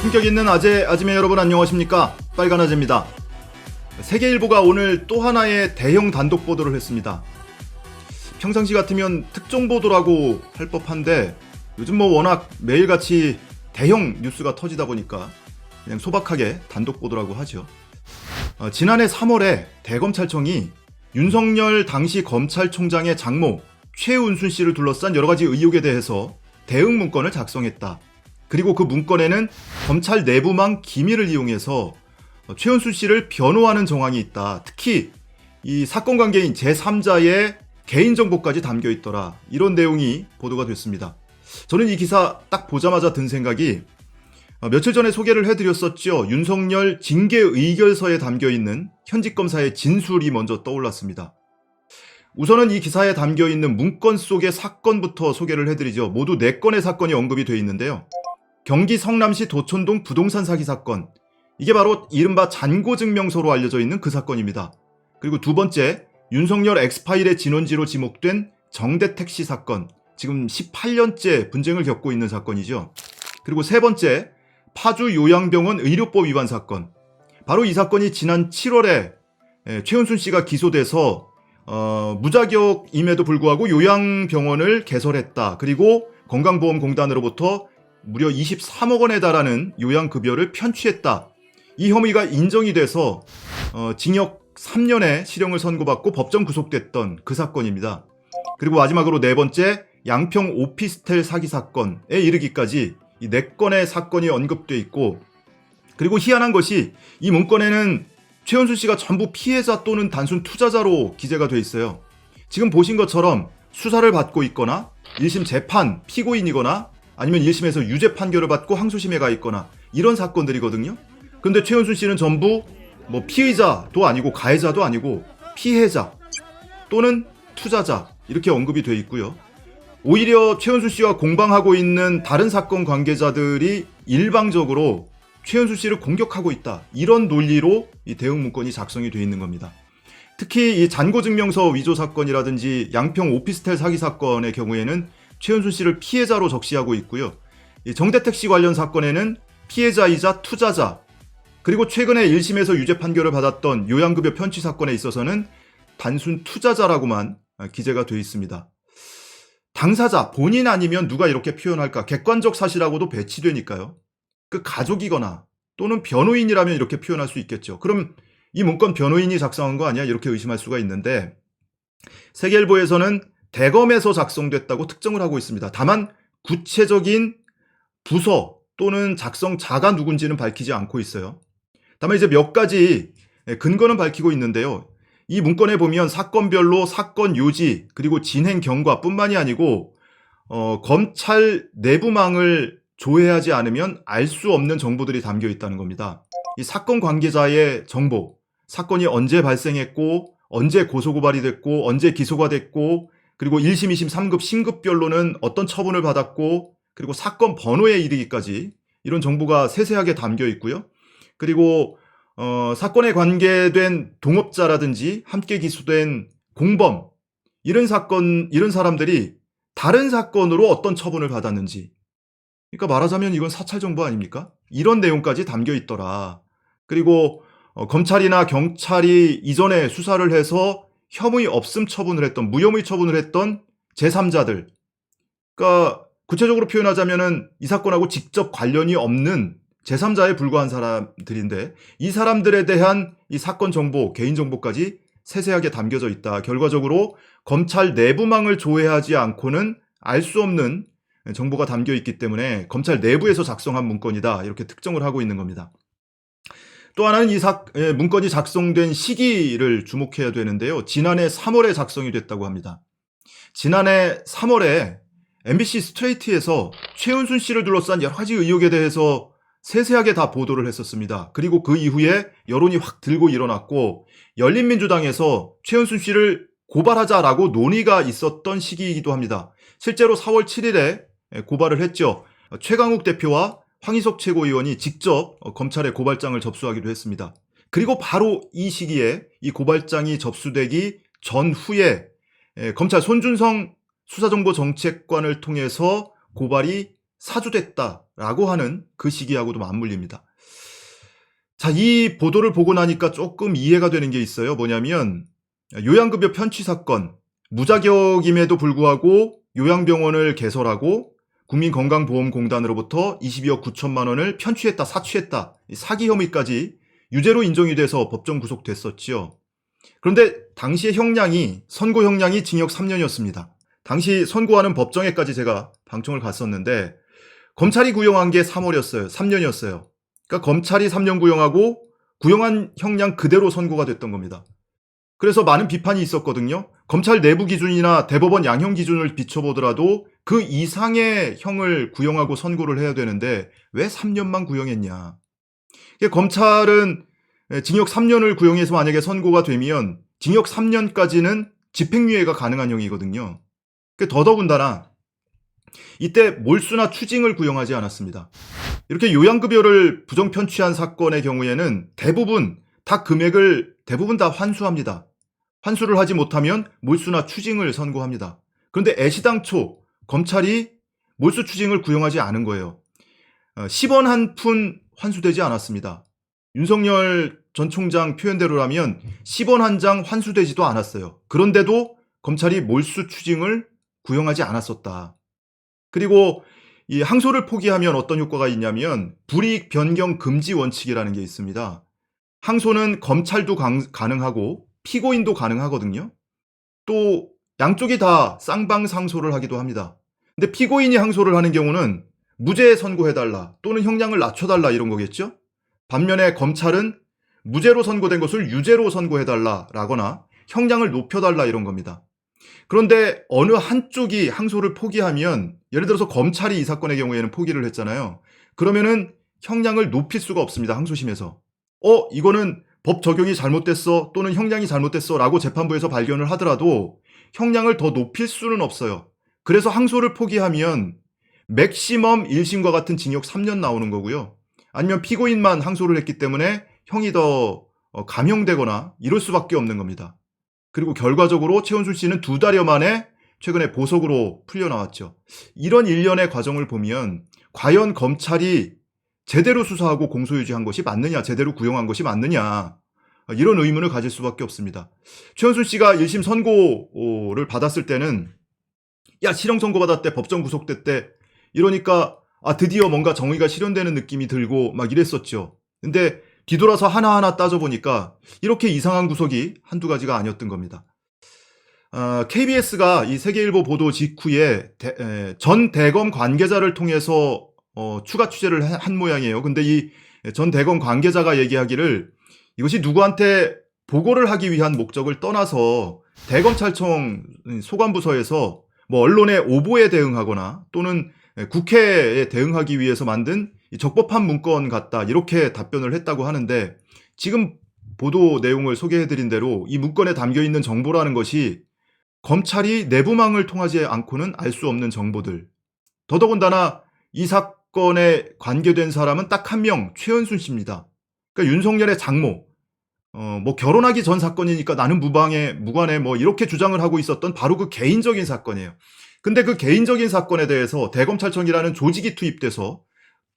품격 있는 아재, 아지매 여러분 안녕하십니까? 빨간 아재입니다. 세계일보가 오늘 또 하나의 대형 단독 보도를 했습니다. 평상시 같으면 특종 보도라고 할 법한데 요즘 워낙 매일같이 대형 뉴스가 터지다 보니까 그냥 소박하게 단독 보도라고 하죠. 지난해 3월에 대검찰청이 윤석열 당시 검찰총장의 장모 최은순 씨를 둘러싼 여러 가지 의혹에 대해서 대응 문건을 작성했다. 그리고 그 문건에는 검찰 내부망 기밀을 이용해서 최은순 씨를 변호하는 정황이 있다. 특히 이 사건 관계인 제3자의 개인정보까지 담겨 있더라. 이런 내용이 보도가 됐습니다. 저는 이 기사 딱 보자마자 든 생각이 며칠 전에 소개를 해드렸었죠. 윤석열 징계 의결서에 담겨 있는 현직 검사의 진술이 먼저 떠올랐습니다. 우선은 이 기사에 담겨 있는 문건 속의 사건부터 소개를 해드리죠. 모두 4건의 사건이 언급이 되어 있는데요. 경기 성남시 도촌동 부동산 사기 사건. 이게 바로 이른바 잔고증명서로 알려져 있는 그 사건입니다. 그리고 두 번째, 윤석열 엑스파일의 진원지로 지목된 정대택 씨 사건. 지금 18년째 분쟁을 겪고 있는 사건이죠. 그리고 세 번째, 파주 요양병원 의료법 위반 사건. 바로 이 사건이 지난 7월에 최은순 씨가 기소돼서 무자격임에도 불구하고 요양병원을 개설했다. 그리고 건강보험공단으로부터 무려 23억 원에 달하는 요양급여를 편취했다. 이 혐의가 인정이 돼서 징역 3년의 실형을 선고받고 법정 구속됐던 그 사건입니다. 그리고 마지막으로 네 번째, 양평 오피스텔 사기 사건에 이르기까지 이 4건의 사건이 언급돼 있고, 그리고 희한한 것이 이 문건에는 최은순 씨가 전부 피해자 또는 단순 투자자로 기재가 돼 있어요. 지금 보신 것처럼 수사를 받고 있거나 1심 재판 피고인이거나 아니면 1심에서 유죄 판결을 받고 항소심에 가 있거나 이런 사건들이거든요. 근데 최은순 씨는 전부 피의자도 아니고 가해자도 아니고 피해자 또는 투자자 이렇게 언급이 돼 있고요. 오히려 최은순 씨와 공방하고 있는 다른 사건 관계자들이 일방적으로 최은순 씨를 공격하고 있다. 이런 논리로 이 대응 문건이 작성이 돼 있는 겁니다. 특히 이 잔고증명서 위조 사건이라든지 양평 오피스텔 사기 사건의 경우에는 최은순 씨를 피해자로 적시하고 있고요. 이 정대택 씨 관련 사건에는 피해자이자 투자자, 그리고 최근에 1심에서 유죄 판결을 받았던 요양급여 편취 사건에 있어서는 단순 투자자라고만 기재가 되어 있습니다. 당사자, 본인 아니면 누가 이렇게 표현할까? 객관적 사실하고도 배치되니까요. 그 가족이거나 또는 변호인이라면 이렇게 표현할 수 있겠죠. 그럼 이 문건 변호인이 작성한 거 아니야? 이렇게 의심할 수가 있는데, 세계일보에서는 대검에서 작성됐다고 특정을 하고 있습니다. 다만 구체적인 부서 또는 작성자가 누군지는 밝히지 않고 있어요. 다만 이제 몇 가지 근거는 밝히고 있는데요. 이 문건에 보면 사건별로 사건 요지 그리고 진행 경과뿐만이 아니고 검찰 내부망을 조회하지 않으면 알 수 없는 정보들이 담겨 있다는 겁니다. 이 사건 관계자의 정보, 사건이 언제 발생했고 언제 고소고발이 됐고 언제 기소가 됐고, 그리고 1심, 2심, 3급, 신급별로는 어떤 처분을 받았고, 그리고 사건 번호에 이르기까지 이런 정보가 세세하게 담겨 있고요. 그리고 사건에 관계된 동업자라든지 함께 기소된 공범, 이런 사람들이 다른 사건으로 어떤 처분을 받았는지, 그러니까 말하자면 이건 사찰 정보 아닙니까? 이런 내용까지 담겨 있더라. 그리고 검찰이나 경찰이 이전에 수사를 해서 혐의 없음 처분을 했던, 무혐의 처분을 했던 제3자들, 그러니까 구체적으로 표현하자면은 이 사건하고 직접 관련이 없는 제3자에 불과한 사람들인데, 이 사람들에 대한 이 사건 정보, 개인 정보까지 세세하게 담겨져 있다. 결과적으로 검찰 내부망을 조회하지 않고는 알 수 없는 정보가 담겨 있기 때문에 검찰 내부에서 작성한 문건이다. 이렇게 특정을 하고 있는 겁니다. 또 하나는 이 문건이 작성된 시기를 주목해야 되는데요. 지난해 3월에 작성이 됐다고 합니다. 지난해 3월에 MBC 스트레이트에서 최은순 씨를 둘러싼 여러 가지 의혹에 대해서 세세하게 다 보도를 했었습니다. 그리고 그 이후에 여론이 확 들고 일어났고, 열린민주당에서 최은순 씨를 고발하자라고 논의가 있었던 시기이기도 합니다. 실제로 4월 7일에 고발을 했죠. 최강욱 대표와 황희석 최고위원이 직접 검찰에 고발장을 접수하기도 했습니다. 그리고 바로 이 시기에 이 고발장이 접수되기 전후에 검찰 손준성 수사정보정책관을 통해서 고발이 사주됐다라고 하는 그 시기하고도 맞물립니다. 자, 이 보도를 보고 나니까 조금 이해가 되는 게 있어요. 뭐냐면 요양급여 편취 사건, 무자격임에도 불구하고 요양병원을 개설하고 국민건강보험공단으로부터 22억 9천만 원을 편취했다, 사취했다, 사기 혐의까지 유죄로 인정이 돼서 법정 구속됐었지요. 그런데 당시의 형량이, 선고 형량이 징역 3년이었습니다. 당시 선고하는 법정에까지 제가 방청을 갔었는데 검찰이 구형한 게 3월이었어요. 3년이었어요. 그러니까 검찰이 3년 구형하고 구형한 형량 그대로 선고가 됐던 겁니다. 그래서 많은 비판이 있었거든요. 검찰 내부 기준이나 대법원 양형 기준을 비춰보더라도 그 이상의 형을 구형하고 선고를 해야 되는데 왜 3년만 구형했냐. 검찰은 징역 3년을 구형해서 만약에 선고가 되면 징역 3년까지는 집행유예가 가능한 형이거든요. 더더군다나 이때 몰수나 추징을 구형하지 않았습니다. 이렇게 요양급여를 부정편취한 사건의 경우에는 대부분 다 금액을 대부분 다 환수합니다. 환수를 하지 못하면 몰수나 추징을 선고합니다. 그런데 애시당초 검찰이 몰수 추징을 구형하지 않은 거예요. 10원 한 푼 환수되지 않았습니다. 윤석열 전 총장 표현대로라면 10원 한 장 환수되지도 않았어요. 그런데도 검찰이 몰수 추징을 구형하지 않았었다. 그리고 이 항소를 포기하면 어떤 효과가 있냐면 불이익 변경 금지 원칙이라는 게 있습니다. 항소는 검찰도 가능하고 피고인도 가능하거든요. 또 양쪽이 다 쌍방상소를 하기도 합니다. 근데 피고인이 항소를 하는 경우는 무죄 선고해달라 또는 형량을 낮춰달라 이런 거겠죠. 반면에 검찰은 무죄로 선고된 것을 유죄로 선고해달라 라거나 형량을 높여달라 이런 겁니다. 그런데 어느 한쪽이 항소를 포기하면, 예를 들어서 검찰이 이 사건의 경우에는 포기를 했잖아요. 그러면은 형량을 높일 수가 없습니다. 항소심에서. 이거는 법 적용이 잘못됐어 또는 형량이 잘못됐어 라고 재판부에서 발견을 하더라도 형량을 더 높일 수는 없어요. 그래서 항소를 포기하면 맥시멈 1심과 같은 징역 3년 나오는 거고요. 아니면 피고인만 항소를 했기 때문에 형이 더 감형되거나 이럴 수밖에 없는 겁니다. 그리고 결과적으로 최은순 씨는 2달여 만에 최근에 보석으로 풀려나왔죠. 이런 일련의 과정을 보면 과연 검찰이 제대로 수사하고 공소유지한 것이 맞느냐, 제대로 구형한 것이 맞느냐, 이런 의문을 가질 수밖에 없습니다. 최은순 씨가 1심 선고를 받았을 때는 야, 실형 선고 받았대, 법정 구속됐대, 이러니까 드디어 뭔가 정의가 실현되는 느낌이 들고 막 이랬었죠. 근데 뒤돌아서 하나하나 따져보니까 이렇게 이상한 구석이 한두 가지가 아니었던 겁니다. KBS가 이 세계일보 보도 직후에 전 대검 관계자를 통해서 추가 취재를 한 모양이에요. 근데 이 전 대검 관계자가 얘기하기를 이것이 누구한테 보고를 하기 위한 목적을 떠나서 대검찰청 소관부서에서 뭐 언론의 오보에 대응하거나 또는 국회에 대응하기 위해서 만든 적법한 문건 같다, 이렇게 답변을 했다고 하는데, 지금 보도 내용을 소개해드린 대로 이 문건에 담겨있는 정보라는 것이 검찰이 내부망을 통하지 않고는 알 수 없는 정보들, 더더군다나 이 사건에 관계된 사람은 딱 한 명, 최은순 씨입니다. 그러니까 윤석열의 장모, 뭐 결혼하기 전 사건이니까 나는 무관해 뭐 이렇게 주장을 하고 있었던 바로 그 개인적인 사건이에요. 근데 그 개인적인 사건에 대해서 대검찰청이라는 조직이 투입돼서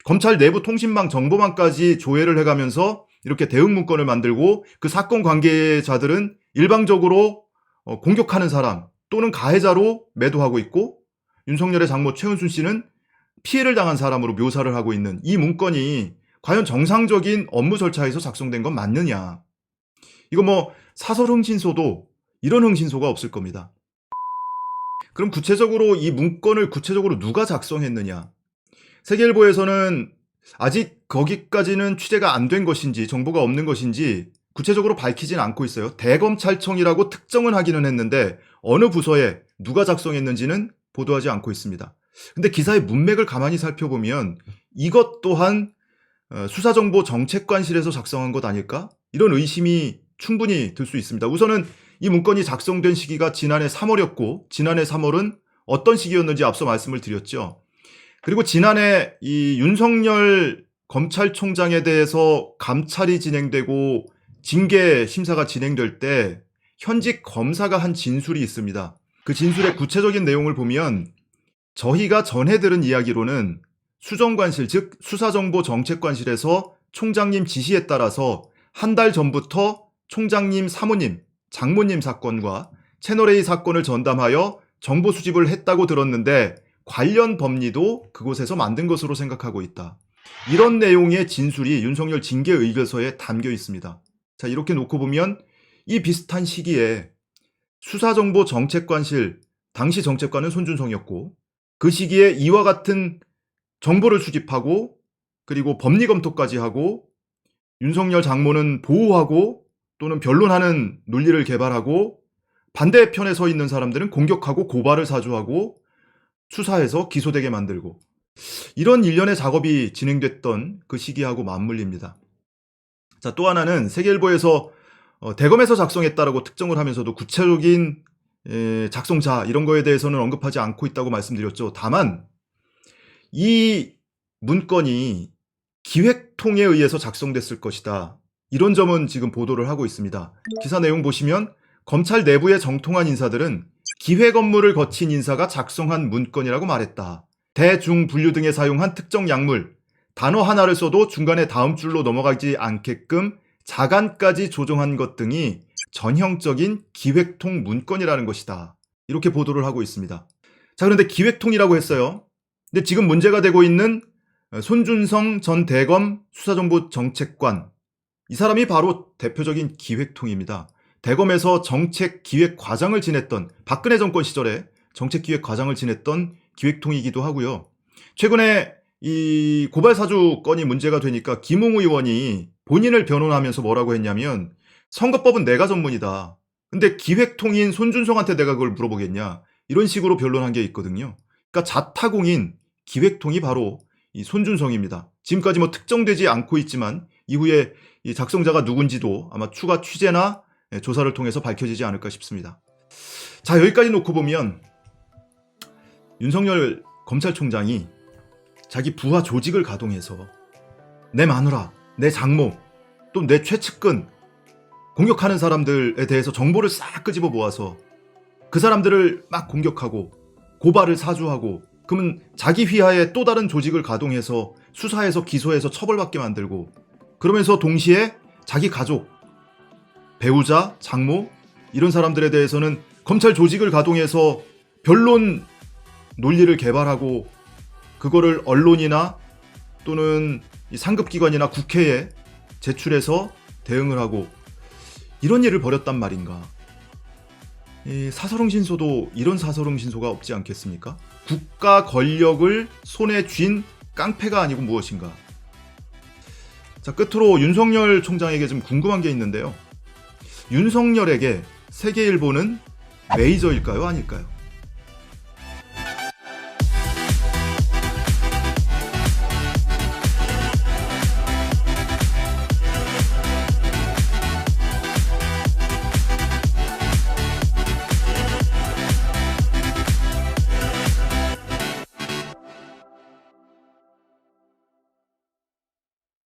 검찰 내부 통신망, 정보망까지 조회를 해가면서 이렇게 대응 문건을 만들고, 그 사건 관계자들은 일방적으로 공격하는 사람 또는 가해자로 매도하고 있고, 윤석열의 장모 최은순 씨는 피해를 당한 사람으로 묘사를 하고 있는 이 문건이 과연 정상적인 업무 절차에서 작성된 건 맞느냐. 이거 뭐 사설 흥신소도 이런 흥신소가 없을 겁니다. 그럼 구체적으로 이 문건을 구체적으로 누가 작성했느냐. 세계일보에서는 아직 거기까지는 취재가 안 된 것인지 정보가 없는 것인지 구체적으로 밝히진 않고 있어요. 대검찰청이라고 특정은 하기는 했는데 어느 부서에 누가 작성했는지는 보도하지 않고 있습니다. 근데 기사의 문맥을 가만히 살펴보면 이것 또한 수사정보 정책관실에서 작성한 것 아닐까? 이런 의심이 충분히 들 수 있습니다. 우선은 이 문건이 작성된 시기가 지난해 3월이었고 지난해 3월은 어떤 시기였는지 앞서 말씀을 드렸죠. 그리고 지난해 이 윤석열 검찰총장에 대해서 감찰이 진행되고 징계 심사가 진행될 때 현직 검사가 한 진술이 있습니다. 그 진술의 구체적인 내용을 보면 저희가 전해 들은 이야기로는 수정관실, 즉 수사정보정책관실에서 총장님 지시에 따라서 한 달 전부터 총장님 사모님, 장모님 사건과 채널A 사건을 전담하여 정보 수집을 했다고 들었는데 관련 법리도 그곳에서 만든 것으로 생각하고 있다. 이런 내용의 진술이 윤석열 징계 의결서에 담겨 있습니다. 자, 이렇게 놓고 보면 이 비슷한 시기에 수사정보정책관실, 당시 정책관은 손준성이었고 그 시기에 이와 같은 정보를 수집하고 그리고 법리 검토까지 하고 윤석열 장모는 보호하고 또는 변론하는 논리를 개발하고 반대편에 서 있는 사람들은 공격하고 고발을 사주하고 수사해서 기소되게 만들고 이런 일련의 작업이 진행됐던 그 시기하고 맞물립니다. 자, 또 하나는 세계일보에서 대검에서 작성했다라고 특정을 하면서도 구체적인 작성자 이런 거에 대해서는 언급하지 않고 있다고 말씀드렸죠. 다만 이 문건이 기획통에 의해서 작성됐을 것이다. 이런 점은 지금 보도를 하고 있습니다. 기사 내용 보시면 검찰 내부의 정통한 인사들은 기획 업무를 거친 인사가 작성한 문건이라고 말했다. 대, 중, 분류 등에 사용한 특정 약물, 단어 하나를 써도 중간에 다음 줄로 넘어가지 않게끔 자간까지 조정한 것 등이 전형적인 기획통 문건이라는 것이다. 이렇게 보도를 하고 있습니다. 자, 그런데 기획통이라고 했어요. 근데 지금 문제가 되고 있는 손준성 전 대검 수사정보정책관, 이 사람이 바로 대표적인 기획통입니다. 대검에서 정책기획과장을 지냈던 박근혜 정권 시절에 정책기획과장을 지냈던 기획통이기도 하고요. 최근에 이 고발사주 건이 문제가 되니까 김웅 의원이 본인을 변호하면서 뭐라고 했냐면 선거법은 내가 전문이다. 근데 기획통인 손준성한테 내가 그걸 물어보겠냐. 이런 식으로 변론한 게 있거든요. 그러니까 자타공인 기획통이 바로 이 손준성입니다. 지금까지 뭐 특정되지 않고 있지만 이후에 이 작성자가 누군지도 아마 추가 취재나 조사를 통해서 밝혀지지 않을까 싶습니다. 자, 여기까지 놓고 보면 윤석열 검찰총장이 자기 부하 조직을 가동해서 내 마누라, 내 장모, 또 내 최측근 공격하는 사람들에 대해서 정보를 싹 끄집어 모아서 그 사람들을 막 공격하고 고발을 사주하고 그러면 자기 휘하에 또 다른 조직을 가동해서 수사해서 기소해서 처벌받게 만들고 그러면서 동시에 자기 가족, 배우자, 장모 이런 사람들에 대해서는 검찰 조직을 가동해서 변론 논리를 개발하고 그거를 언론이나 또는 상급기관이나 국회에 제출해서 대응을 하고 이런 일을 벌였단 말인가. 이 사설흥신소도 이런 사설흥신소가 없지 않겠습니까? 국가 권력을 손에 쥔 깡패가 아니고 무엇인가. 자, 끝으로 윤석열 총장에게 좀 궁금한 게 있는데요. 윤석열에게 세계일보는 메이저일까요? 아닐까요?